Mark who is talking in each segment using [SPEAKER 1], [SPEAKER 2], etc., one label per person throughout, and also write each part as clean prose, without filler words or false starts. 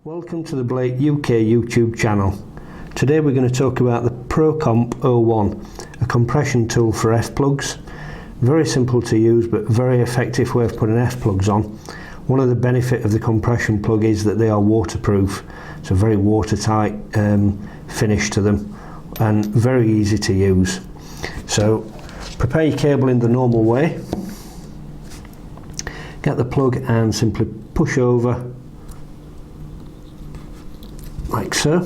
[SPEAKER 1] Welcome to the Blake UK YouTube channel. Today we're going to talk about the ProComp 01, a compression tool for F-plugs. Very simple to use but very effective way of putting F-plugs on. One of the benefits of the compression plug is that they are waterproof. It's a very watertight finish to them and very easy to use. So prepare your cable in the normal way. Get the plug and simply push over like so.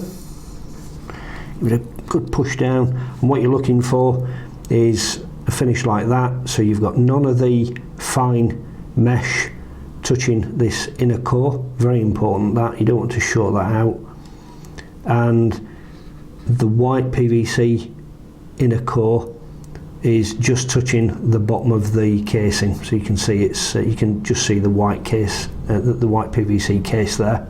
[SPEAKER 1] Give it a good push down, and what you're looking for is a finish like that, so you've got none of the fine mesh touching this inner core. Very important that you don't want to short that out, and the white PVC inner core is just touching the bottom of the casing, so you can see it's you can just see the white case, the white PVC case there.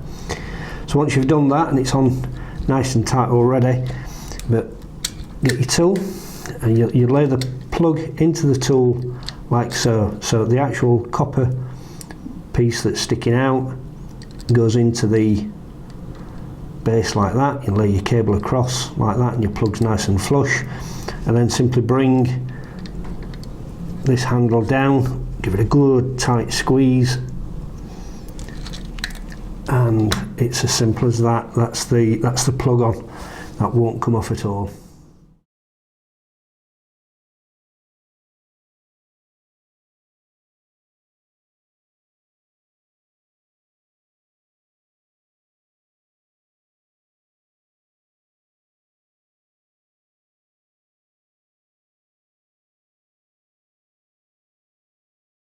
[SPEAKER 1] So once you've done that and it's on nice and tight already, but get your tool and you lay the plug into the tool like so. So the actual copper piece that's sticking out goes into the base like that. You lay your cable across like that and your plug's nice and flush, and then simply bring this handle down, give it a good tight squeeze, and it's as simple as that. That's the plug on. That won't come off at all.